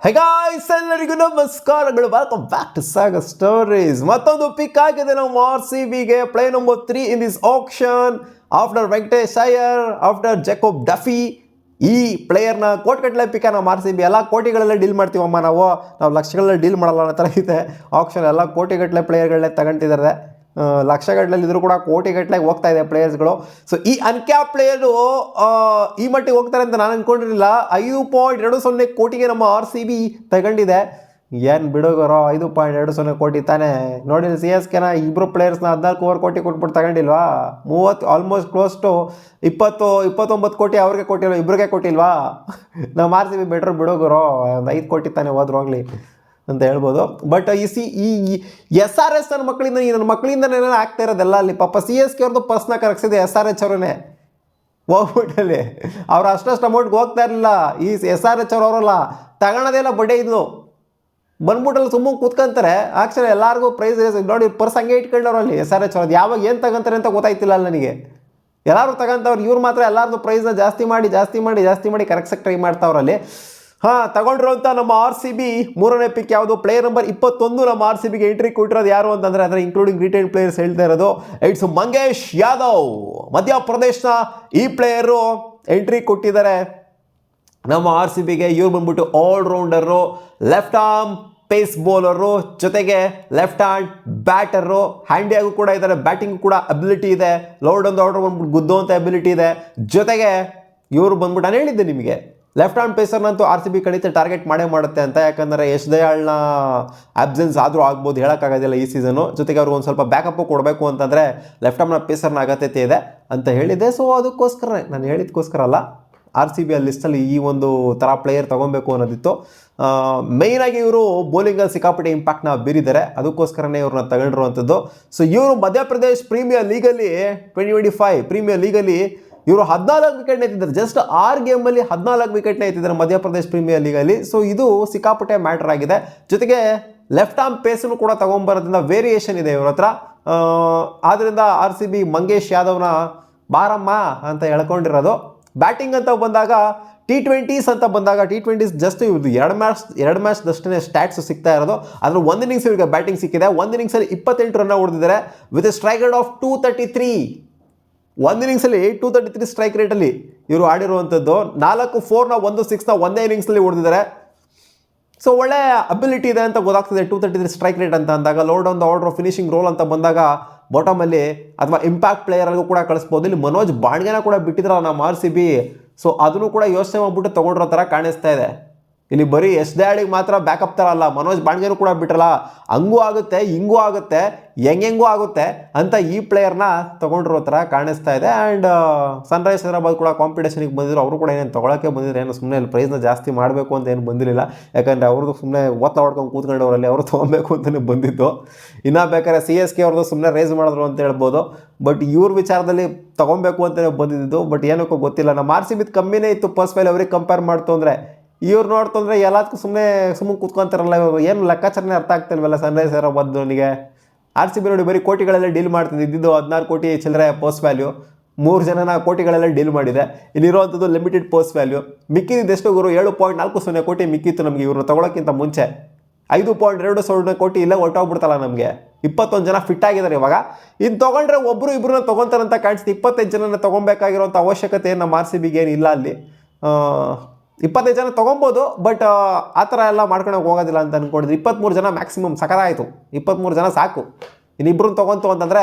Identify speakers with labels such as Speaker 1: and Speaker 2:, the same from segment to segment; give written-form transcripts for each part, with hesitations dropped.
Speaker 1: High guys, ಎಲ್ಲರಿಗೂ ನಮಸ್ಕಾರಗಳು. Welcome back to Sagar stories. ಮತ್ತೊಂದು ಪಿಕ್ ಆಗಿದೆ ನಮ್ಮ RCBಗೆ play number 3 in this auction. After Venkatesh Iyer, after Jacob Duffy, ಈ ಪ್ಲೇಯರ್ನ ಕೋಟಿಗಟ್ಟಲೆ ಪಿಕ್ ನಮ್ಮ RCB. ಎಲ್ಲ ಕೋಟಿಗಳಲ್ಲೇ ಡೀಲ್ ಮಾಡ್ತೀವಮ್ಮ ನಾವು ಲಕ್ಷಗಳಲ್ಲೇ ಡೀಲ್ ಮಾಡಲ್ಲ ಅನ್ನೋ ಥರ ಇದೆ ಆಕ್ಷನ್. ಎಲ್ಲ ಕೋಟಿಗಟ್ಟಲೆ ಪ್ಲೇಯರ್ಗಳನ್ನೇ ತಗೊಂತಿದ್ದಾರೆ. ಲಕ್ಷಗಟ್ಟಲೆ ಇದ್ರೂ ಕೂಡ ಕೋಟಿಗಟ್ಟಲೆ ಹೋಗ್ತಾ ಇದೆ ಪ್ಲೇಯರ್ಸ್ಗಳು. ಸೊ ಈ ಅನ್ಕ್ಯಾಪ್ ಪ್ಲೇಯರು ಈ ಮಟ್ಟಿಗೆ ಹೋಗ್ತಾರೆ ಅಂತ ನಾನು ಅಂದ್ಕೊಂಡಿರಲಿಲ್ಲ. 5.20 ಕೋಟಿಗೆ ನಮ್ಮ RCB ತಗೊಂಡಿದೆ. ಏನು ಬಿಡೋಗರೋ, 5.20 ಕೋಟಿ ತಾನೇ. ನೋಡಿ, CSKನ ಇಬ್ಬರು ಪ್ಲೇಯರ್ಸ್ನ 14 ಕೋಟಿ ಕೊಟ್ಬಿಟ್ಟು ತಗೊಂಡಿಲ್ವಾ? 30 ಆಲ್ಮೋಸ್ಟ್ ಕ್ಲೋಸ್ ಟು 29 ಕೋಟಿ ಅವ್ರಿಗೆ ಕೊಟ್ಟಿಲ್ವ, ಇಬ್ಬರಿಗೆ ಕೊಟ್ಟಿಲ್ವಾ? ನಮ್ಮ RCB ಬೆಟ್ರ್ ಬಿಡೋಗರೋ, ಒಂದು 5 ಕೋಟಿ ತಾನೇ ಹೋದ್ರು ಹೋಗ್ಲಿ ಅಂತ ಹೇಳ್ಬೋದು. ಬಟ್ ಈ SRH ನನ್ನ ಮಕ್ಕಳಿಂದನೇ ಆಗ್ತಾ ಇರೋದೆಲ್ಲ ಅಲ್ಲಿ. ಪಾಪ CSK ಅವ್ರದ್ದು ಪರ್ಸ್ನ ಕರಗಿಸಿದೆ SRH ಅವರೇ ಹೋಗ್ಬಿಟ್ಟಲ್ಲಿ. ಅವ್ರು ಅಷ್ಟು ಅಮೌಂಟ್ಗೆ ಹೋಗ್ತಾ ಇರಲಿಲ್ಲ. ಈ SRH ಅವರಲ್ಲ ತಗೊಳೋದೆಲ್ಲ ಬಡ್ಡೆ ಇದ್ಲು ಬಂದ್ಬಿಟ್ಟಲ್ಲಿ ಸುಮ್ಮನೆ ಕೂತ್ಕೊಂತಾರೆ. ಆ್ಯಕ್ಚುಲಿ ಎಲ್ಲರಿಗೂ ಪ್ರೈಸ್ ನೋಡಿ, ಪರ್ಸ್ ಹಂಗೆ ಇಟ್ಕೊಂಡವ್ರಲ್ಲಿ SRH ಅವ್ರದ್ದು. ಯಾವಾಗ ಏನು ತಗೊಂತಾರೆ ಅಂತ ಗೊತ್ತಾಯ್ತಿಲ್ಲ ಅಲ್ಲ ನನಗೆ. ಎಲ್ಲರೂ ತಗೊಂತವ್ರು, ಇವ್ರು ಮಾತ್ರ ಎಲ್ಲರದ್ದು ಪ್ರೈಸ್ನ ಜಾಸ್ತಿ ಮಾಡಿ ಕರೆಕ್ಸಕ್ಕೆ ಟ್ರೈ ಮಾಡ್ತಾವ್ರಲ್ಲಿ. ತಗೊಂಡಿರೋಂಥ ನಮ್ಮ RCB ಮೂರನೇ ಪಿಕ್ ಯಾವುದು? ಪ್ಲೇಯರ್ ನಂಬರ್ 21 ನಮ್ಮ RCBಗೆ ಎಂಟ್ರಿ ಕೊಟ್ಟಿರೋದು ಯಾರು ಅಂತಂದರೆ, ಅದರ ಇನ್ಕ್ಲೂಡಿಂಗ್ ರಿಟೈರ್ಡ್ ಪ್ಲೇಯರ್ಸ್ ಹೇಳ್ತಾ ಇರೋದು, ಇಟ್ಸ್ ಮಂಗೇಶ್ ಯಾದವ್. ಮಧ್ಯಪ್ರದೇಶನ ಈ ಪ್ಲೇಯರು ಎಂಟ್ರಿ ಕೊಟ್ಟಿದ್ದಾರೆ ನಮ್ಮ RCBಗೆ. ಇವ್ರು ಬಂದ್ಬಿಟ್ಟು all rounder, left arm pace bowler, ಜೊತೆಗೆ ಲೆಫ್ಟ್ ಹ್ಯಾಂಡ್ ಬ್ಯಾಟರು. ಹ್ಯಾಂಡಿಯಾಗೂ ಕೂಡ ಇದ್ದಾರೆ, ಬ್ಯಾಟಿಂಗ್ ಕೂಡ ಅಬಿಲಿಟಿ ಇದೆ. ಲೋಡ್ ಒಂದು ಆರ್ಡರ್ ಬಂದ್ಬಿಟ್ಟು ಗುದ್ದೋಂಥ ಅಬಿಲಿಟಿ ಇದೆ. ಜೊತೆಗೆ ಇವರು ಬಂದ್ಬಿಟ್ಟು ನಾನು ಹೇಳಿದ್ದೆ ನಿಮಗೆ, ಲೆಫ್ಟ್ ಹ್ಯಾಂಡ್ ಪೇಸರ್ನಂತೂ RCB ಖಂಡಿತ ಟಾರ್ಗೆಟ್ ಮಾಡುತ್ತೆ ಅಂತ. ಯಾಕಂದರೆ ಯಶ್ ದಯಾಳ್ನ ಆಬ್ಸೆನ್ಸ್ ಆದರೂ ಆಗ್ಬೋದು, ಹೇಳೋಕ್ಕಾಗೋದಿಲ್ಲ ಈ ಸೀಸನು. ಜೊತೆಗೆ ಅವ್ರಿಗೆ ಒಂದು ಸ್ವಲ್ಪ ಬ್ಯಾಕಪ್ಪು ಕೊಡಬೇಕು ಅಂತಂದರೆ ಲೆಫ್ಟ್ ಹ್ಯಾಂಡ್ನ ಪೇಸರ್ನ ಅಗತ್ಯತೆ ಇದೆ ಅಂತ ಹೇಳಿದ್ದೆ. ಸೊ ಅದಕ್ಕೋಸ್ಕರ ನಾನು ಹೇಳಿದ್ದಕ್ಕೋಸ್ಕರ ಅಲ್ಲ, RCB ಆ ಲಿಸ್ಟಲ್ಲಿ ಈ ಒಂದು ಥರ ಪ್ಲೇಯರ್ ತೊಗೊಬೇಕು ಅನ್ನೋದಿತ್ತು. ಮೇಯ್ನಾಗಿ ಇವರು ಬೌಲಿಂಗಲ್ಲಿ ಸಿಕ್ಕಾಪಟ್ಟೆ ಇಂಪ್ಯಾಕ್ಟ್ನ ಬೀರಿದ್ದಾರೆ, ಅದಕ್ಕೋಸ್ಕರನೇ ಇವ್ರನ್ನ ತಗೊಂಡಿರುವಂಥದ್ದು. ಸೊ ಇವರು ಮಧ್ಯಪ್ರದೇಶ್ ಪ್ರೀಮಿಯರ್ ಲೀಗಲ್ಲಿ 2025 ಪ್ರೀಮಿಯರ್ ಲೀಗಲ್ಲಿ ಇವರು 14 ವಿಕೆಟ್ನ ಎತ್ತಿದ್ದಾರೆ. ಜಸ್ಟ್ 6 ಗೇಮಲ್ಲಿ 14 ವಿಕೆಟ್ನ ಎತ್ತಿದ್ದಾರೆ ಮಧ್ಯಪ್ರದೇಶ್ ಪ್ರೀಮಿಯರ್ ಲೀಗಲ್ಲಿ. ಸೊ ಇದು ಸಿಕ್ಕಾಪಟ್ಟೆ ಮ್ಯಾಟರ್ ಆಗಿದೆ. ಜೊತೆಗೆ ಲೆಫ್ಟ್ ಆರ್ಮ್ ಪೇಸನ್ನು ಕೂಡ ತೊಗೊಂಬರೋದ್ರಿಂದ ವೇರಿಯೇಷನ್ ಇದೆ ಇವ್ರ ಹತ್ರ. ಆದ್ದರಿಂದ RCB ಮಂಗೇಶ್ ಯಾದವ್ನ ಬಾರಮ್ಮ ಅಂತ ಹೇಳ್ಕೊಂಡಿರೋದು. ಬ್ಯಾಟಿಂಗ್ ಅಂತ ಬಂದಾಗ T20s ಅಂತ ಬಂದಾಗ T20s ಜಸ್ಟ್ ಇವ್ರದ್ದು 2 ಮ್ಯಾಚ್ ಅಷ್ಟೇ ಸ್ಟ್ಯಾಟ್ಸ್ ಸಿಗ್ತಾ ಇರೋದು. ಅದ್ರ ಒಂದು ಇನ್ನಿಂಗ್ಸ್ ಇವ್ರಿಗೆ ಬ್ಯಾಟಿಂಗ್ ಸಿಕ್ಕಿದೆ. ಒಂದು ಇನ್ನಿಂಗ್ಸಲ್ಲಿ 28 ರನ್ನ ಹೊಡೆದಿದ್ದಾರೆ with A strike rate of 233. ಒಂದು ಇನ್ನಿಂಗ್ಸಲ್ಲಿ 233 ಸ್ಟ್ರೈಕ್ ರೇಟಲ್ಲಿ ಇವರು ಆಡಿರುವಂಥದ್ದು. 4 4ನ 1 6ನ ಒಂದೇ ಇನ್ನಿಂಗ್ಸಲ್ಲಿ ಹೊಡೆದಿದ್ದಾರೆ. ಸೊ ಒಳ್ಳೆ ಅಬಿಲಿಟಿ ಇದೆ ಅಂತ ಗೊತ್ತಾಗ್ತದೆ 233 ಸ್ಟ್ರೈಕ್ ರೇಟ್ ಅಂತ ಅಂದಾಗ. Load on the order finishing role ಅಂತ ಬಂದಾಗ ಬಾಟಮಲ್ಲಿ ಅಥವಾ ಇಂಪ್ಯಾಕ್ಟ್ ಪ್ಲೇಯರ್ಗೂ ಕೂಡ ಕಳಿಸ್ಬೋದು. ಇಲ್ಲಿ ಮನೋಜ್ ಬಾಣ್ಗೆನ ಕೂಡ ಬಿಟ್ಟಿದ್ರಲ್ಲ ನಮ್ಮ RCB. ಸೊ ಅದನ್ನು ಕೂಡ ಯೋಚನೆ ಮಾಡ್ಬಿಟ್ಟು ತೊಗೊಂಡಿರೋ ಥರ ಕಾಣಿಸ್ತಾ ಇದೆ. ಇಲ್ಲಿ ಬರೀ ಯಶ್ ದಯಾಳಿಗೆ ಮಾತ್ರ ಬ್ಯಾಕಪ್ ಥರ ಅಲ್ಲ, ಮನೋಜ್ ಬಾಣ್ಗೆನೂ ಕೂಡ ಬಿಟ್ಟರಲ್ಲ. ಹಂಗೂ ಆಗುತ್ತೆ, ಹಿಂಗೂ ಆಗುತ್ತೆ, ಹೆಂಗೂ ಆಗುತ್ತೆ ಅಂತ ಈ ಪ್ಲೇಯರ್ನ ತೊಗೊಂಡಿರೋ ಥರ ಕಾಣಿಸ್ತಾ ಇದೆ. ಆ್ಯಂಡ್ ಸನ್ರೈಸ್ ಹೈದರಾಬಾದ್ ಕೂಡ ಕಾಂಪಿಟೇಷನಿಗೆ ಬಂದಿದ್ರು. ಅವರು ಕೂಡ ಏನೇನು ತೊಗೊಳಕ್ಕೆ ಬಂದಿದ್ರು, ಏನು ಸುಮ್ಮನೆ ಅಲ್ಲಿ ಪ್ರೈಸ್ನ ಜಾಸ್ತಿ ಮಾಡಬೇಕು ಅಂತ ಏನು ಬಂದಿರಲಿಲ್ಲ. ಯಾಕಂದರೆ ಅವ್ರದ್ದು ಸುಮ್ಮನೆ ಓದ್ತಾ ಹೊಡ್ಕೊಂಡು ಕೂತ್ಕೊಂಡವರಲ್ಲಿ ಅವರು ತೊಗೊಬೇಕು ಅಂತಲೇ ಬಂದಿದ್ದು. ಇನ್ನೂ ಬೇಕಾದ್ರೆ CSK ಅವ್ರದ್ದು ಸುಮ್ಮನೆ ರೇಸ್ ಮಾಡಿದ್ರು ಅಂತ ಹೇಳ್ಬೋದು. ಬಟ್ ಇವ್ರ ವಿಚಾರದಲ್ಲಿ ತೊಗೊಬೇಕು ಅಂತಲೇ ಬಂದಿದ್ದು. ಬಟ್ ಏನಕ್ಕೂ ಗೊತ್ತಿಲ್ಲ, ನಮ್ಮ RCB ಕಮ್ಮಿನೇ ಇತ್ತು ಪರ್ಸ್ ವ್ಯಾಲ್ಯೂ ಅವ್ರಿಗೆ ಕಂಪೇರ್ ಮಾಡ್ತು ಅಂದರೆ. ಇವ್ರು ನೋಡ್ತಂದ್ರೆ ಎಲ್ಲದಕ್ಕೂ ಸುಮ್ಮನೆ ಕೂತ್ಕೊಂತಾರಲ್ಲ, ಇವರು ಏನು ಲೆಕ್ಕಾಚಾರನೇ ಅರ್ಥ ಆಗ್ತಿಲ್ವಲ್ಲ ಸನ್ರೈಸ್ ಹೈದರಾಬಾದ್ನಿಗೆ. RCB ನೋಡಿ ಬರೀ ಕೋಟಿಗಳೆಲ್ಲ ಡೀಲ್ ಮಾಡ್ತಿದ್ದು. ಇದ್ದಿದ್ದು 16 ಕೋಟಿ ಚಿಲ್ಲರೆ ಪೋಸ್ಟ್ ವ್ಯಾಲ್ಯೂ, 3 ಜನನ ಕೋಟಿಗಳೆಲ್ಲ ಡೀಲ್ ಮಾಡಿದೆ. ಇಲ್ಲಿರುವಂಥದ್ದು ಲಿಮಿಟೆಡ್ ಪೋಸ್ಟ್ ವ್ಯಾಲ್ಯೂ. ಮಿಕ್ಕಿದ್ದು ಎಷ್ಟು ಗುರು? 7.40 ಕೋಟಿ ಮಿಕ್ಕಿತ್ತು ನಮಗೆ ಇವ್ರನ್ನ ತೊಗೊಳಕ್ಕಿಂತ ಮುಂಚೆ. 5.20 ಕೋಟಿ ಇಲ್ಲೇ ಹೊರಟೋಗ್ಬಿಡ್ತಲ್ಲ ನಮಗೆ. 21 ಜನ ಫಿಟ್ ಆಗಿದ್ದಾರೆ ಇವಾಗ. ಇನ್ನು ತೊಗೊಂಡ್ರೆ ಒಬ್ಬರು ಇಬ್ಬರನ್ನ ತೊಗೊತಾರಂತ ಕಾಣಿಸ್ತು. 25 ಜನನ ತೊಗೊಬೇಕಾಗಿರೋಂಥ ಅವಶ್ಯಕತೆ ನಮ್ಮ RCBಗೆ ಏನು ಇಲ್ಲ ಅಲ್ಲಿ. 25 ಜನ ತೊಗೊಬೋದು, ಬಟ್ ಆ ಥರ ಎಲ್ಲ ಮಾಡ್ಕೊಳಕ್ಕೆ ಹೋಗೋದಿಲ್ಲ ಅಂತ ಅಂದ್ಕೊಂಡಿದ್ರು. 23 ಜನ ಮ್ಯಾಕ್ಸಿಮಮ್ ಸಖತ್ತಾಯಿತು. 23 ಜನ ಸಾಕು. ಇನ್ನಿಬ್ಬರನ್ನ ತೊಗೊಂತು ಅಂತಂದರೆ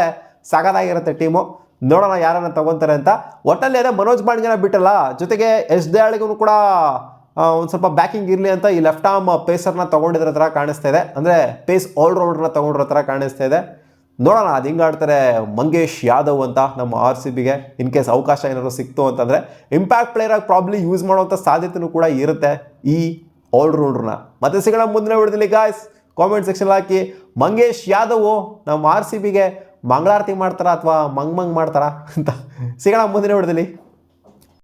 Speaker 1: ಸಖತ್ತಾಗಿರುತ್ತೆ ಟೀಮು. ನೋಡೋಣ ಯಾರನ್ನ ತೊಗೊತಾರೆ ಅಂತ. ಒಟ್ಟಲ್ಲಿ ಅದೇ ಮನೋಜ್ ಬಾಣ್ಗೆನ ಬಿಟ್ಟಲ್ಲ, ಜೊತೆಗೆ ಯಶ್ ದಯಾಳಿಗೂ ಕೂಡ ಒಂದು ಸ್ವಲ್ಪ ಬ್ಯಾಕಿಂಗ್ ಇರಲಿ ಅಂತ ಈ ಲೆಫ್ಟ್ ಆರ್ಮ್ ಪೇಸರ್ನ ತೊಗೊಂಡಿರೋ ಥರ ಕಾಣಿಸ್ತಾ ಇದೆ. ಅಂದರೆ ಪೇಸ್ ಆಲ್ರೌಂಡ್ರನ್ನ ತೊಗೊಂಡಿರೋ ಥರ ಕಾಣಿಸ್ತಾ ಇದೆ. ನೋಡೋಣ ಅದು ಹಿಂಗೆ ಆಡ್ತಾರೆ ಮಂಗೇಶ್ ಯಾದವ್ ಅಂತ ನಮ್ಮ RCBಗೆ. ಇನ್ ಕೇಸ್ ಅವಕಾಶ ಏನಾದ್ರು ಸಿಕ್ತು ಅಂತಂದರೆ ಇಂಪ್ಯಾಕ್ಟ್ ಪ್ಲೇಯರಾಗಿ ಪ್ರಾಬ್ಲಿ ಯೂಸ್ ಮಾಡುವಂಥ ಸಾಧ್ಯತೆಯೂ ಕೂಡ ಇರುತ್ತೆ ಈ ಆಲ್ರೌಂಡ್ರನ್ನ. ಮತ್ತೆ ಸಿಗೋಣ ಮುಂದಿನ ವಿಡಿಯೋದಲ್ಲಿ ಗಾಯ್ಸ್. ಕಾಮೆಂಟ್ ಸೆಕ್ಷನ್ ಹಾಕಿ, ಮಂಗೇಶ್ ಯಾದವ್ ನಮ್ಮ RCBಗೆ ಮಂಗಳಾರತಿ ಮಾಡ್ತಾರಾ ಅಥವಾ ಮಂಗ್ ಮಾಡ್ತಾರಾ ಅಂತ. ಸಿಗೋಣ ಮುಂದಿನ ವಿಡಿಯೋದಲ್ಲಿ.